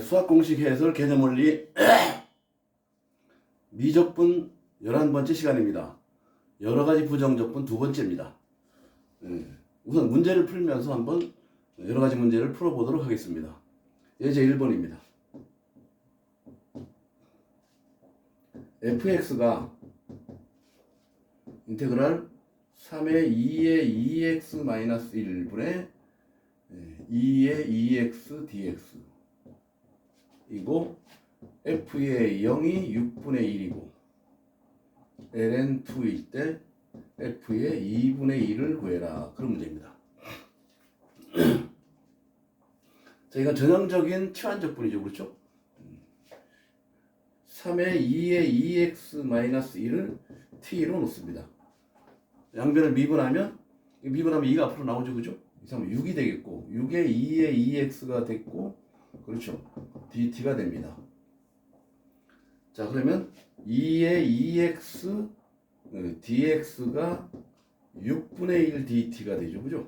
수학 공식 해설 개념 원리 미적분 11번째 시간입니다. 여러 가지 부정적분 두 번째입니다. 우선 문제를 풀면서 한번 여러 가지 문제를 풀어보도록 하겠습니다. 예제 1번입니다. fx가 인테그랄 3의 2의 2x-1분의 2의 2x dx 이고 f의 0이 6분의 1이고 ln 2일 때 f의 2분의 1을 구해라. 그런 문제입니다. 자, 이건 전형적인 치환적분이죠. 그렇죠? 3의 2의 2x-1을 t로 놓습니다. 양변을 미분하면 2가 앞으로 나오죠. 그죠? 그러면 6이 되겠고 6의 2의 2x가 됐고 그렇죠? dt가 됩니다. 자, 그러면 2의 2x dx가 6분의 1 dt가 되죠. 그죠?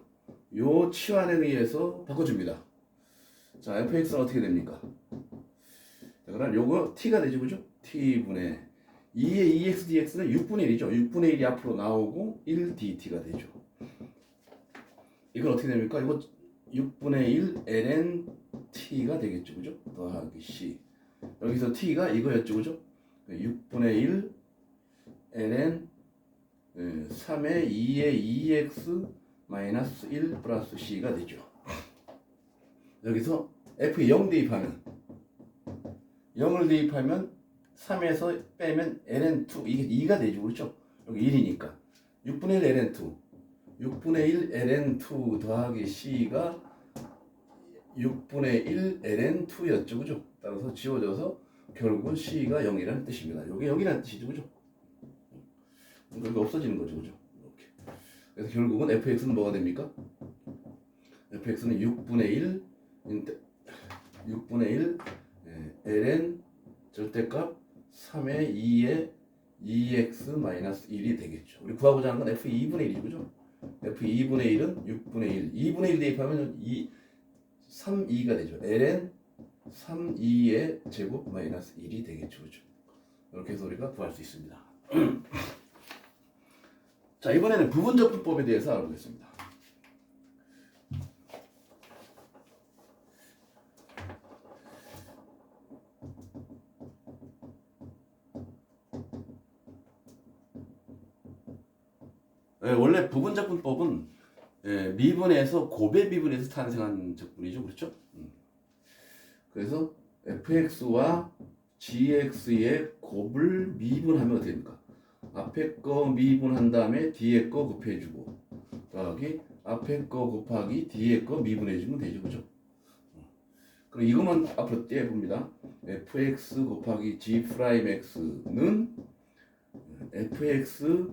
요 치환에 의해서 바꿔줍니다. 자, fx는 어떻게 됩니까? 자, 그럼 요거 t가 되죠. 그죠? t분의 2의 2x dx는 6분의 1이죠. 6분의 1이 앞으로 나오고 1 dt가 되죠. 이건 어떻게 됩니까? 이거 6분의 1 ln t가 되겠죠. 그죠? 더하기 c. 여기서 t가 이거였죠. 그죠? 6분의 1 ln 3의 2의 2x 마이너스 1 플러스 c가 되죠. 여기서 f 0 대입하면 0을 대입하면 3에서 빼면 ln2 이게 2가 되죠. 그렇죠? 여기 1이니까 6분의 1 ln2 6분의 1 ln2 더하기 c가 6분의 1 ln2였죠. 그죠? 따라서 지워져서 결국은 c가 0이라는 뜻입니다. 이게 0이라는 뜻이죠. 그죠? 여기 없어지는 거죠. 그죠? 이렇게. 그래서 결국은 fx는 뭐가 됩니까? fx는 6분의 1 ln 절대값 3의 2의 2x-1이 되겠죠. 우리 구하고자 하는 건 f 2분의 1이죠. 그죠? f 2분의 1은 6분의 1. 2분의 1 대입하면 3, 2가 되죠. ln 3, 2의 제곱 마이너스 1이 되겠죠. 그죠? 이렇게 해서 우리가 구할 수 있습니다. 자, 이번에는 부분적분법에 대해서 알아보겠습니다. 원래 부분적분법은 미분에서 고배 미분에서 탄생한 적분이죠. 그렇죠? 그래서 fx와 gx의 곱을 미분하면 어떻게 됩니까? 앞에 거 미분한 다음에 뒤에 거 곱해주고 더하기 앞에 거 곱하기 뒤에 거 미분해주면 되죠. 그죠? 그럼 이것만 앞으로 떼봅니다. fx 곱하기 g 프라임 x는 fx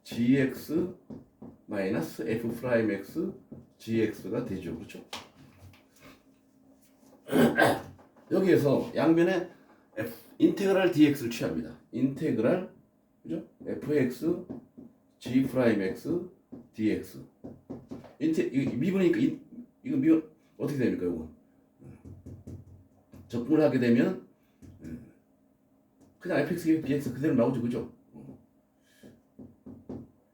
gx 마이너스 f 프라임 x gx가 되죠. 그렇죠? 여기에서 양변에 인테그랄 dx를 취합니다. 인테그랄 그죠? fx g 프라임 x dx 미분이니까 이거 미분 어떻게 됩니까? 이거 적분을 하게 되면 그냥 fx dx 그대로 나오죠. 그죠?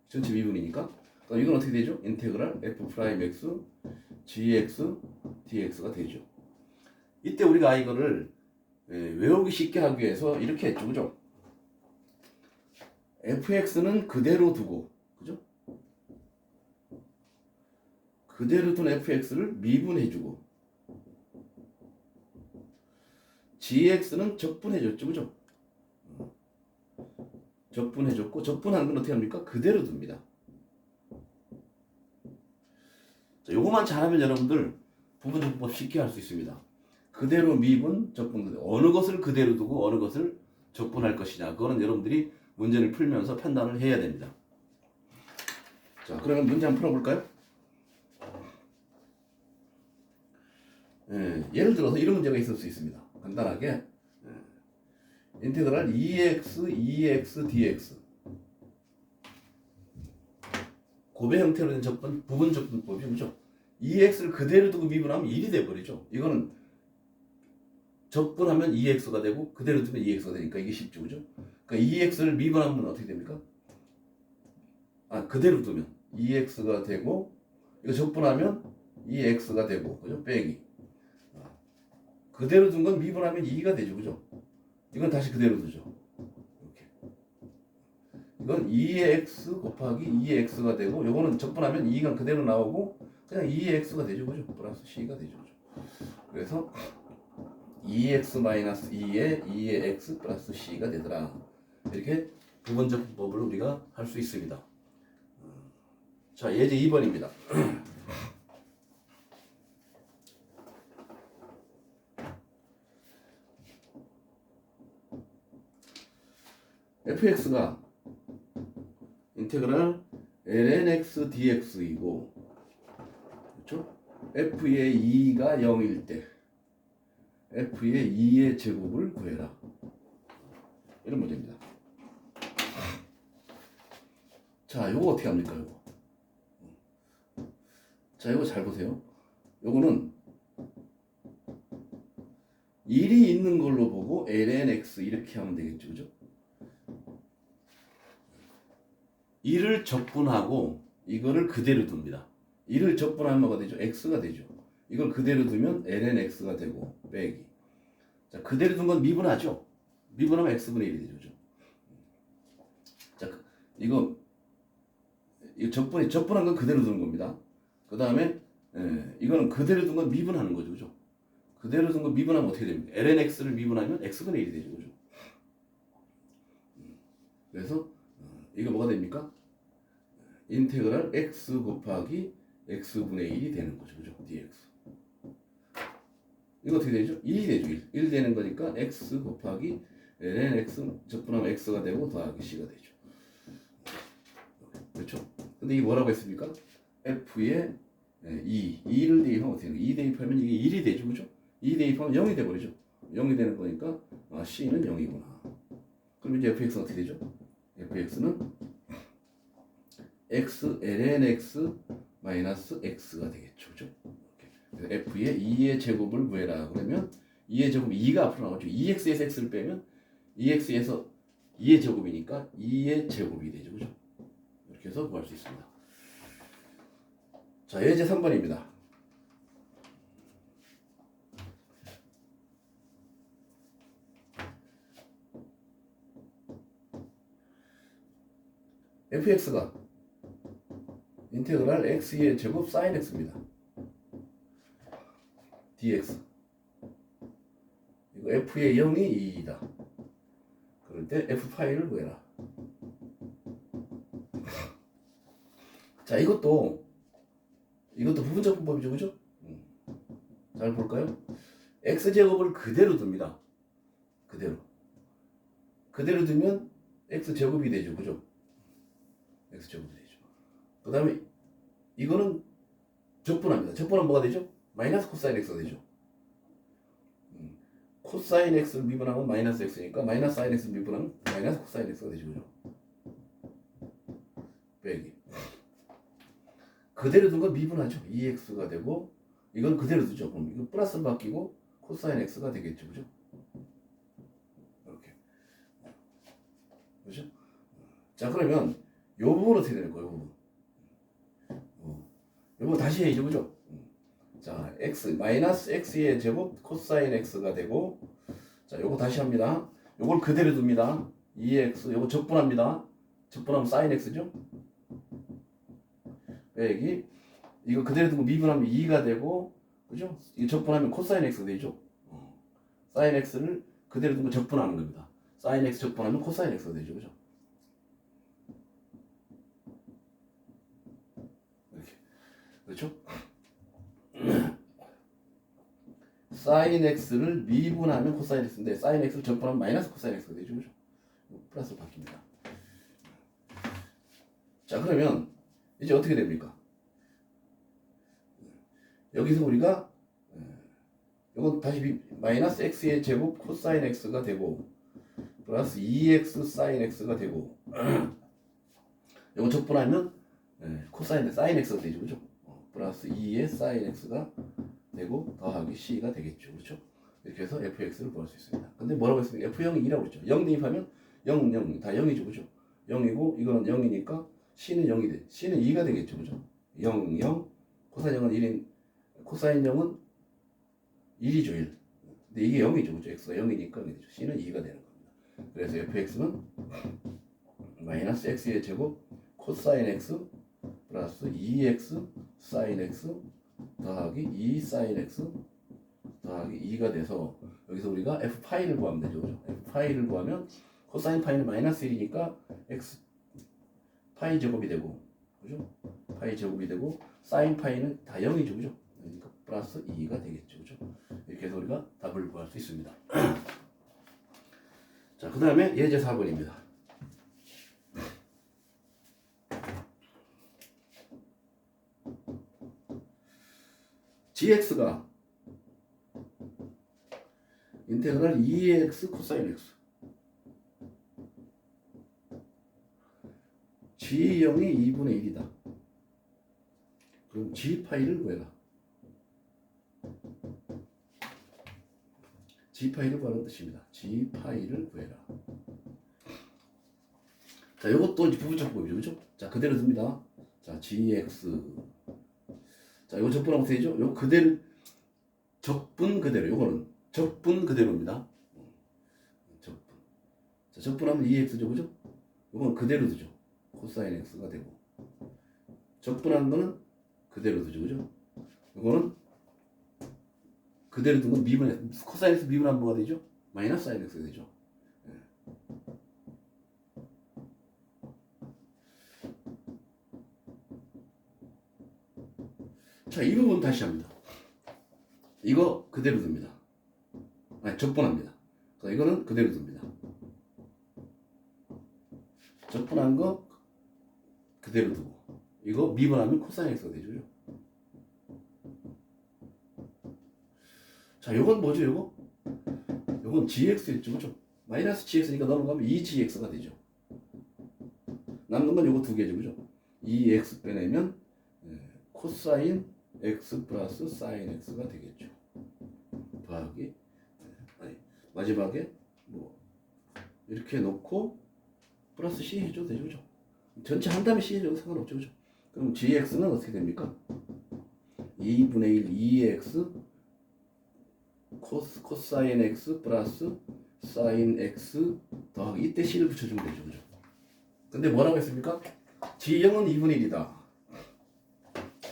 전체 미분이니까 이건 어떻게 되죠? 인테그랄 f 프라임 x gx dx가 되죠. 이때 우리가 이거를 외우기 쉽게 하기 위해서 이렇게 했죠. 그죠? fx는 그대로 두고 그죠? 그대로 둔 fx를 미분해주고 gx는 적분해줬죠. 그죠? 적분해줬고 적분한 건 어떻게 합니까? 그대로 둡니다. 자, 요거만 잘하면 여러분들 부분적분법 쉽게 할 수 있습니다. 그대로 미분, 적분, 어느 것을 그대로 두고 어느 것을 적분할 것이냐 그거는 여러분들이 문제를 풀면서 판단을 해야 됩니다. 자, 그러면 문제 한번 풀어볼까요? 예를 들어서 이런 문제가 있을 수 있습니다. 간단하게 인테그랄 2x dx 곱의 형태로 된 적분 부분적분법이죠. 그렇죠? 2x를 그대로 두고 미분하면 1이 돼버리죠. 이거는 적분하면 2x가 되고 그대로 두면 2x가 되니까 이게 쉽죠, 그죠? 그러니까 2x를 미분하면 어떻게 됩니까? 그대로 두면 2x가 되고 이거 적분하면 2x가 되고, 그죠? 빼기. 그대로 둔 건 미분하면 2가 되죠, 그죠? 이건 다시 그대로 두죠. 이렇게. 이건 2x 곱하기 2x가 되고, 요거는 적분하면 2가 그대로 나오고 그냥 2x가 되죠, 그죠? 플러스 c가 되죠, 그죠? 그래서 2x-2에 2의 x 플러스 c가 되더라. 이렇게 부분적 법을 우리가 할 수 있습니다. 자, 예제 2번입니다. fx가 인테그랄 lnx dx이고, 그렇죠? f의 2가 0일 때 f의 2의 제곱을 구해라. 이런 문제입니다. 자, 요거 어떻게 합니까, 요거? 자, 요거 잘 보세요. 요거는 1이 있는 걸로 보고 lnx 이렇게 하면 되겠죠, 그죠? 1을 적분하고 이거를 그대로 둡니다. 1을 적분하면 뭐가 되죠? x가 되죠. 이걸 그대로 두면 lnx가 되고 빼기. 자, 그대로 둔 건 미분하죠. 미분하면 x분의 1이 되죠, 그죠? 자, 이거 적분한 건 그대로 두는 겁니다. 그 다음에 이거는 그대로 둔 건 미분하는 거죠, 그죠? 그대로 둔 건 미분하면 어떻게 됩니까? lnx를 미분하면 x분의 1이 되죠, 그죠? 그래서 이거 뭐가 됩니까? 인테그랄 x 곱하기 x분의 1이 되는 거죠, 그죠? dx. 이거 어떻게 되죠? 1이 되죠. 1 되는 거니까 x 곱하기 ln x 적분하면 x가 되고 더하기 c가 되죠. 그렇죠? 근데 이게 뭐라고 했습니까? f의 2를 대입하면 어떻게 돼요? 2 대입하면 이게 1이 되죠, 그죠? 2 대입하면 0이 돼버리죠. 0이 되는 거니까 c는 0이구나. 그럼 이제 fx는 어떻게 되죠? fx는 x ln x 마이너스 x가 되겠죠, 그죠? f의 2의 제곱을 구해라. 그러면 2의 제곱 2가 앞으로 나오죠. 2x에서 x를 빼면 2x에서 2의 제곱이니까 2의 제곱이 되죠, 그죠? 이렇게 해서 구할 수 있습니다. 자, 예제 3번입니다. fx가 인테그랄 x의 제곱 sin x입니다. dx. 이거 f의 0이 2이다. 그럴 때 f 파이를 구해라. 자, 이것도 부분적 분법이죠, 그죠? 잘 볼까요? x제곱을 그대로 둡니다. 그대로 두면 x제곱이 되죠, 그죠? x제곱이 되죠. 그 다음에 이거는 적분합니다. 적분하면 뭐가 되죠? 마이너스 코사인 x가 되죠. 코사인 x를 미분하면 마이너스 x니까 마이너스 사인 x를 미분하면 마이너스 코사인 x가 되죠, 그죠? 빼기. 그대로 둔 건 미분하죠. 2x가 되고 이건 그대로 두죠. 그럼 이거 플러스로 바뀌고 코사인 x가 되겠죠, 그죠? 이렇게. 그죠? 자, 그러면 요 부분 어떻게 되는 거예요, 요 부분? 요 부분 다시 해야죠, 그죠? 자, x 마이너스 x의 제곱 코사인 x가 되고, 자, 요거 다시 합니다. 요걸 그대로 둡니다. 2x 요거 적분합니다. 적분하면 사인 x죠? 빼기 이거 그대로 두고 미분하면 2가 되고, 그죠? 이거 적분하면 코사인 x 되죠? 사인 x를 그대로 두고 적분하는 겁니다. 사인 x 적분하면 코사인 x가 되죠, 그죠? 이렇게. 그렇죠? 사인 x를 미분하면 코사인 x인데 사인 x를 적분하면 마이너스 코사인 x가 되죠, 그죠? 플러스로 바뀝니다. 자, 그러면 이제 어떻게 됩니까? 여기서 우리가 이건 다시 마이너스 x의 제곱 코사인 x가 되고 플러스 2x 사인 x가 되고 이거 적분하면 코사인 사인 x가 되죠, 그죠? 플러스 2의 사인 x가 되고 더하기 c가 되겠죠, 그렇죠? 이렇게 해서 fx를 구할 수 있습니다. 근데 뭐라고 했습니까? f0이 2라고 그랬죠. 0 대입하면 0, 0, 다 0이죠. 그죠? 0이고 이거는 0이니까 c는 0이 돼. c는 2가 되겠죠. 그죠? 0, 0, 코사인 0은 1인, 코사인 0은 1이죠. 1. 근데 이게 0이죠. 그죠? x가 0이니까 0이 되죠. c는 2가 되는 겁니다. 그래서 fx는 마이너스 x의 제곱 코사인 x 플러스 2x 사인 x 더하기 2 사인 x 더하기 2가 돼서 여기서 우리가 f 파이를 구하면 되죠. 그죠? f 파이를 구하면 코사인 파이는 마이너스 1이니까 x 파이 제곱이 되고 그죠? 파이 제곱이 되고 사인 파이는 다 0이죠. 그죠? 그러니까 플러스 2가 되겠죠. 그죠? 이렇게 해서 우리가 답을 구할 수 있습니다. 자, 그 다음에 예제 4번입니다. gx가 인테그랄 2x 코사인 x g0이 2분의 1이다. 그럼 g파이를 구해라. g파이를 구하는 뜻입니다. g파이를 구해라. 자, 이것도 이제 부분적법이죠. 그죠? 자, 그대로 둡니다. 자, gx. 자, 이거 적분하면 어떻게 되죠? 요 그대로, 적분 그대로. 요거는 적분 그대로입니다. 적분. 자, 적분하면 2x죠. 그죠? 요거는 그대로 두죠. 코사인 x가 되고. 적분한 거는 그대로 두죠. 그죠? 요거는 그대로 둔 건 미분, 코사인 x 미분하면 뭐가 되죠? 마이너스 사인 x가 되죠. 자, 이 부분 다시 합니다. 이거 그대로 둡니다. 아니, 적분합니다. 자, 이거는 그대로 둡니다. 적분한 거 그대로 두고 이거 미분하면 코사인 x가 되죠. 자, 요건 뭐죠? 요건 gx였죠. 그죠? 마이너스 gx니까 넘어가면 2gx가 되죠. 남는 건 요거 두 개죠. 그죠? 2x 빼내면 코사인 x 플러스 사인 x가 되겠죠. 더하기 마지막에 뭐 이렇게 놓고 플러스 c 해줘도 되죠. 그죠? 전체 한 다음에 c 해줘도 상관없죠. 그죠? 그럼 gx는 어떻게 됩니까? 2분의 1 2x 코사인 x 플러스 사인 x 더하기 이때 c를 붙여주면 되죠. 그죠? 근데 뭐라고 했습니까? g0은 2분의 1이다.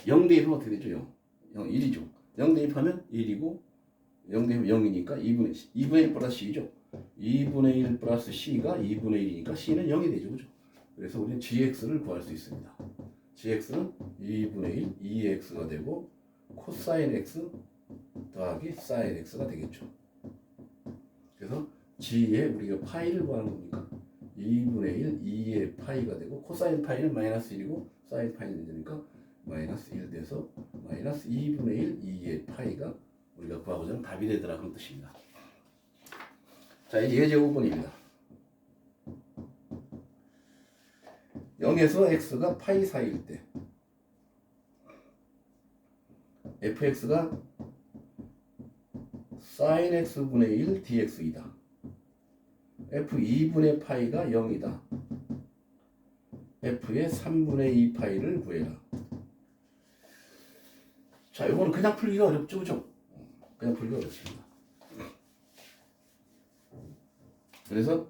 0 대입하면 어떻게 되죠? 0. 1이죠. 0 대입하면 1이고 0 대입하면 0이니까 2분의 1 플러스 c죠. 2분의 1 플러스 c가 2분의 1이니까 c는 0이 되죠. 그죠? 그래서 우리는 gx를 구할 수 있습니다. gx는 2분의 1 2x가 되고 코사인 x 더하기 사인 x가 되겠죠. 그래서 g에 우리가 파이를 구하는 겁니까? 2분의 1 2의 파이가 되고 코사인 파이는 마이너스 1이고 사인 파이는 되니까 마이너스 1 돼서 마이너스 2분의 1 2의 파이가 우리가 구하고자 하는 답이 되더라 그런 뜻입니다. 자, 이제 예제 5번입니다. 0에서 x가 파이 사이일 때 fx가 sin x분의 1 dx이다. f2분의 파이가 0이다. f의 3분의 2 파이를 구해라. 자, 이거는 그냥 풀기가 어렵죠, 그죠? 그냥 풀기가 어렵습니다. 그래서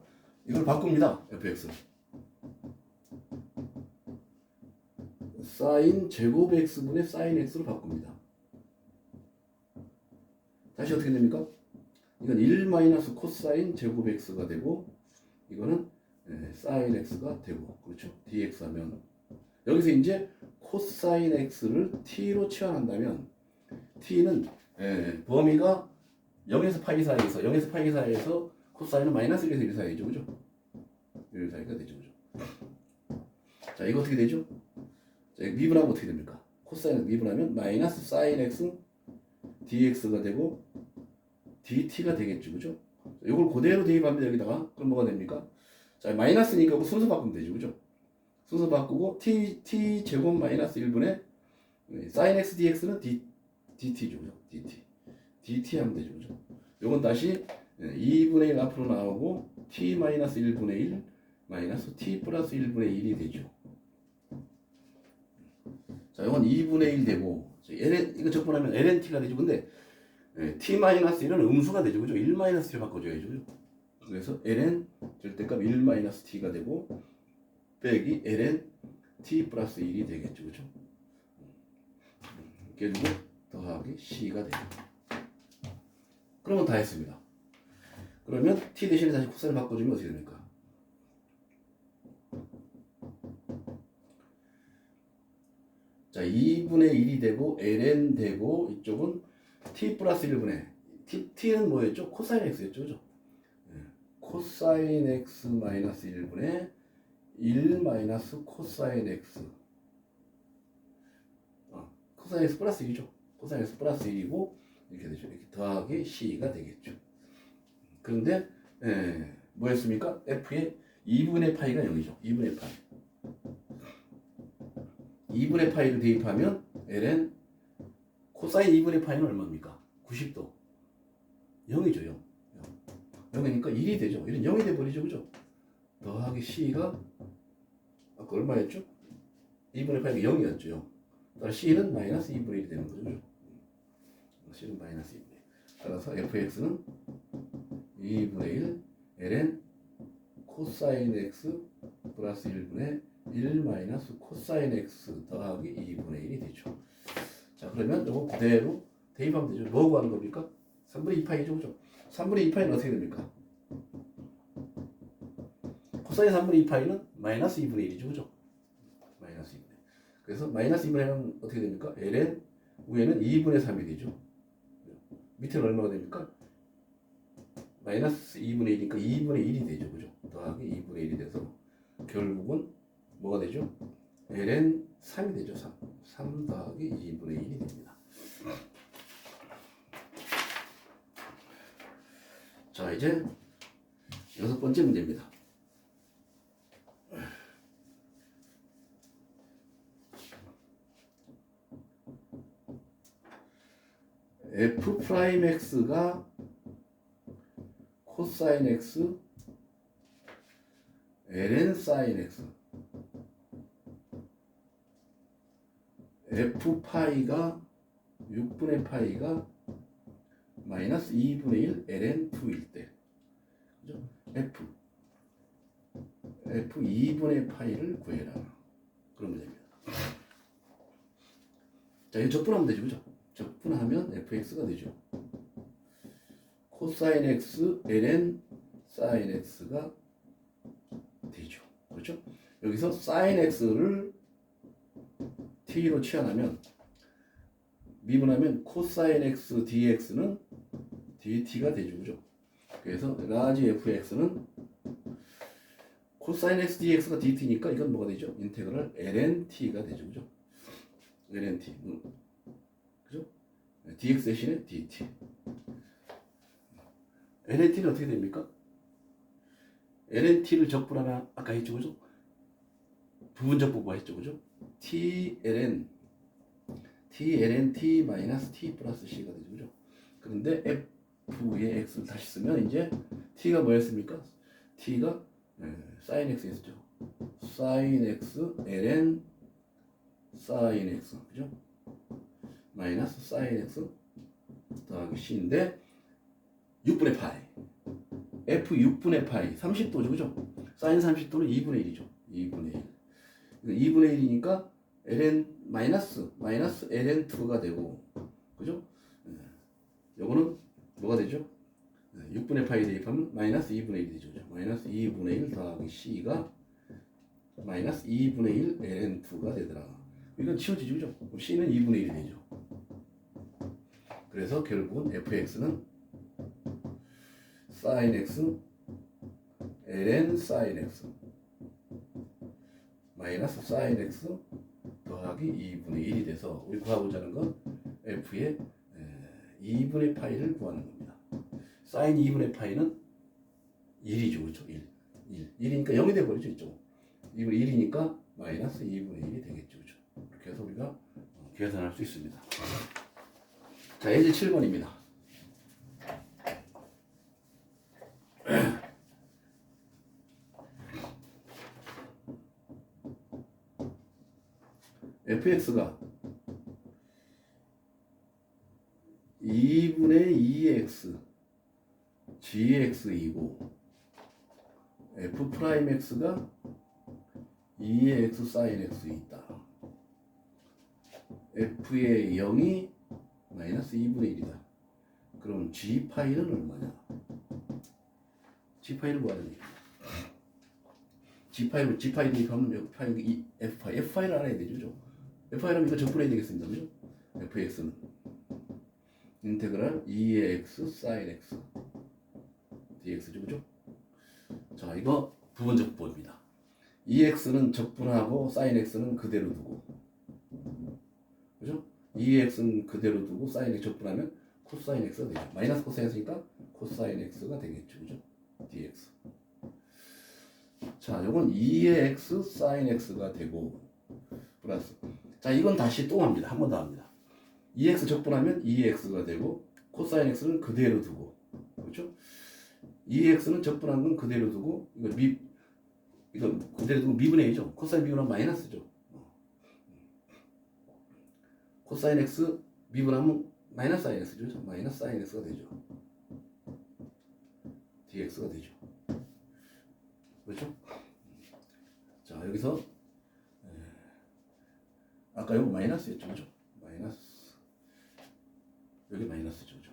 이걸 바꿉니다, fx. sin 제곱 x분의 sin x로 바꿉니다. 다시 어떻게 됩니까? 이건 1 마이너스 코사인 제곱 x가 되고 이거는 사인 x가 되고 그렇죠? dx 하면 여기서 이제 코사인 x를 t로 치환한다면 t는 범위가 0에서 파이 사이에서 코사인은 마이너스 1에서 1 사이죠. 그죠? 1 사이가 되죠. 그죠? 자, 이거 어떻게 되죠? 자, 미분하면 어떻게 됩니까? 코사인을 미분하면 마이너스 사인 x dx가 되고 dt가 되겠죠. 그죠? 이걸 그대로 대입하면 여기다가 그럼 뭐가 됩니까? 자, 마이너스니까 순서 바꾸면 되죠. 그죠? 순서 바꾸고 t 제곱 마이너스 1분의 sin x dx는 dt죠. 그죠? dt 하면 되죠. 그죠? 요건 다시 2분의 1 앞으로 나오고 t 마이너스 1분의 1 마이너스 t 플러스 1분의 1이 되죠. 자, 이건 2분의 1 되고 ln 이거 적분하면 lnt가 되죠. 근데 t 마이너스 1은 음수가 되죠. 그죠? 1 마이너스 t로 바꿔줘야죠. 그죠? 그래서 ln 절대값 1 마이너스 t가 되고 빼기 ln t 플러스 1이 되겠죠. 그죠? 그리고 더하기 c가 되죠. 그러면 다 했습니다. 그러면 t 대신에 다시 코사인을 바꿔주면 어떻게 됩니까? 자, 2분의 1이 되고 ln 되고 이쪽은 t 플러스 1분의 t는 뭐였죠? 코사인 x였죠. 그죠? 코사인 x 마이너스 1분의 1 마이너스 코사인 x 코사인 x 플러스 1이죠. 코사인 x 플러스 1이고 이렇게 되죠. 이렇게 더하기 c가 되겠죠. 그런데 뭐였습니까? f의 2분의 파이가 0이죠. 2분의 파이 2분의 파이를 대입하면 ln 코사인 2분의 파이는 얼마입니까? 90도 0이죠. 0 0이니까 1이 되죠. 1은 0이 돼버리죠. 그죠? 더하기 c가 아까 얼마였죠? 2분의 파이가 0이었죠. 0. 따라 c는 마이너스 2분의 1이 되는 거죠. c는 마이너스 2분의 1. 따라서 fx는 2분의 1 ln 코사인 x 플러스 1분의 1 마이너스 코사인 x 더하기 2분의 1이 되죠. 자, 그러면 이거 그대로 대입하면 되죠. 뭐 구하는 겁니까? 3분의 2파이죠. 그죠? 3분의 2파이는 어떻게 됩니까? 코사인 3분의 2파이는 마이너스 2분의 1이죠. 그죠? 마이너스 2분의 1. 그래서 마이너스 2분의 1은 어떻게 됩니까? ln 위에는 2분의 3이 되죠. 밑에는 얼마가 됩니까? 마이너스 2분의 1이니까 2분의 1이 되죠. 그죠? 더하기 2분의 1이 돼서 결국은 뭐가 되죠? ln 3이 되죠. 3 더하기 2분의 1이 됩니다. 자, 이제 6번째 문제입니다. f 프라임 x가 코사인 x ln 사인 x f 파이가 6분의 파이가 마이너스 2분의 1 ln 2일 때 그죠? f 2분의 파이를 구해라. 그런 문제입니다. 자, 이거 적분하면 되죠. 그죠? 적분하면 fx가 되죠. 코사인 x ln 사인 x가 되죠. 그렇죠? 여기서 사인 x를 t로 치환하면 미분하면 코사인 x dx는 dt가 되죠. 그죠? 그래서 라지 fx는 코사인 x dx가 dt니까 이건 뭐가 되죠? 인테그럴 ln t가 되죠. 그죠? ln t. 그죠? dx 대신에 dt. ln t는 어떻게 됩니까? ln t를 적분하면 아까 했죠. 그죠? 부분적 부부가 했죠. 그죠? ln t 마이너스 t 플러스 c가 되죠. 그죠? 그런데 f의 x를 다시 쓰면 이제 t가 뭐였습니까? t가 sin x였죠. sin x ln sin x 그죠? 마이너스 sin x 더하기 c인데 6분의 파이 f 6분의 파이 30도죠. 그죠? sin 30도는 2분의 1이죠. 2분의 1 2분의 1이니까 ln 마이너스 ln 2가 되고 그죠? 요거는 뭐가 되죠? 6분의 파이 대입하면 마이너스 2분의 1이 되죠. 마이너스 2분의 1 더하기 c가 마이너스 2분의 1 ln 2가 되더라. 이건 치워지죠. 그죠? c는 2분의 1이 되죠. 그래서 결국은 fx는 sin x ln sin x 마이너스 sin x 더하기 2분의 1이 돼서 우리 구하고자 하는 건 f의 2분의 파이를 구하는 겁니다. sin 2분의 파이는 1이죠. 그렇죠? 1. 1이니까 0이 돼버리죠. 이쪽. 2분의 1이니까 마이너스 2분의 1이 되겠죠. 그렇죠? 이렇게 해서 우리가 계산할 수 있습니다. 자, 예제 7번입니다. fx가 2분의 2x gx이고 f 프라임 x가 2의 x sin x 있다. f의 0이 마이너스 2분의 1이다. 그럼 g 파이는 얼마냐? g 파이를 구하는 얘기야. g 파이 대입하면 여기 파이 f 파이를 알아야 되죠. f 파이라면 이거 적분해야 되겠습니다. 그죠? fx는 인테그랄 2의 x sin x dx죠. 그죠? 자, 이거 부분적분입니다. 2x는 적분하고 sin x는 그대로 두고, 그죠? 2x는 그대로 두고 sin x 적분하면 코사인 x가 되죠. 마이너스 코사인 x니까 코사인 x가 되겠죠. 그죠? dx. 자, 요건 2의 x sin x가 되고 플러스. 자, 이건 다시 또 합니다. 한 번 더 합니다. 2x 적분하면 2x가 되고 코사인 x는 그대로 두고, 그렇죠? 2x는 적분한 건 그대로 두고 이거 그대로 두고 미분의 A죠. 코사인 미분하면 마이너스죠. 코사인 x 미분하면 마이너스 사인 x죠. 마이너스 사인 x가 되죠. dx가 되죠. 그렇죠? 자, 여기서 아까 요거 마이너스였죠. 그죠? 마이너스. 여기 마이너스죠. 그죠?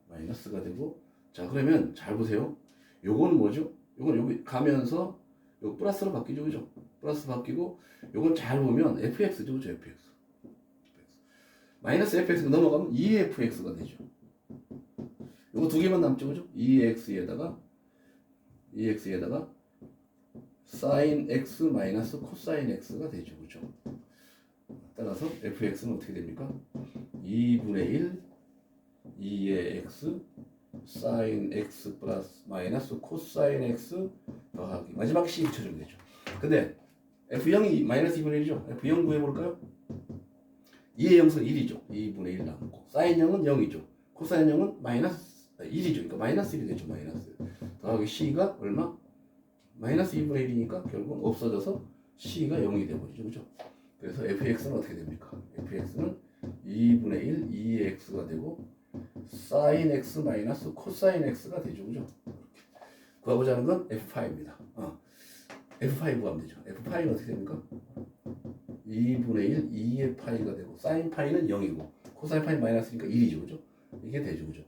마이너스가 되고, 자, 그러면 잘 보세요. 요건 뭐죠? 요건 여기 가면서 요 플러스로 바뀌죠. 그죠? 플러스 바뀌고, 요건 잘 보면 fx죠. 그죠? fx. 마이너스 fx가 넘어가면 2fx가 되죠. 요거 두 개만 남죠. 그죠? 2x에다가 sin x 마이너스 코사인 x가 되죠. 그죠? 따라서 fx는 어떻게 됩니까? 2분의 1 2의 x sin x 플러스 마이너스 코사인 x 더하기 마지막 c 붙여주면 되죠. 근데 f0이 마이너스 2분의 1이죠. f0 구해볼까요? 2의 0은 1이죠. 2분의 1 남고 sin 0은 0이죠. 코사인 0은 마이너스 1이죠. 그러니까 마이너스 1이 되죠. 마이너스 더하기 c가 얼마? 마이너스 2분의 1이니까 결국은 없어져서 c가 0이 되버리죠. 그죠? 그래서 fx는 어떻게 됩니까? fx는 2분의 1 2의 x가 되고 sin x 마이너스 코사인 x가 되죠. 그죠? 이렇게. 구하고자 하는 건 f 파이입니다. f 파이 구하면 되죠. f파이는 어떻게 됩니까? 2분의 1 2의 파이가 되고 sin 파이는 0이고 코사인 파이는 마이너스니까 1이죠. 그죠? 이게 되죠. 그죠?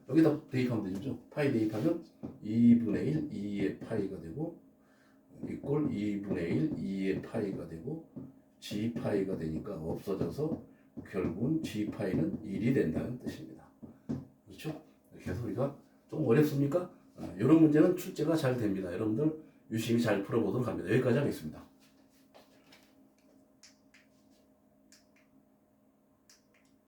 여기다 대입하면 되죠. 그죠? 파이 대입하면 2분의 1 2의 파이가 되고 이꼴 2분의 1 2의 파이가 되고 g 파이가 되니까 없어져서 결국은 g 파이는 1이 된다는 뜻입니다. 그렇죠? 이렇게 해서 우리가 좀 어렵습니까? 이런 문제는 출제가 잘 됩니다. 여러분들 유심히 잘 풀어보도록 합니다. 여기까지 하겠습니다.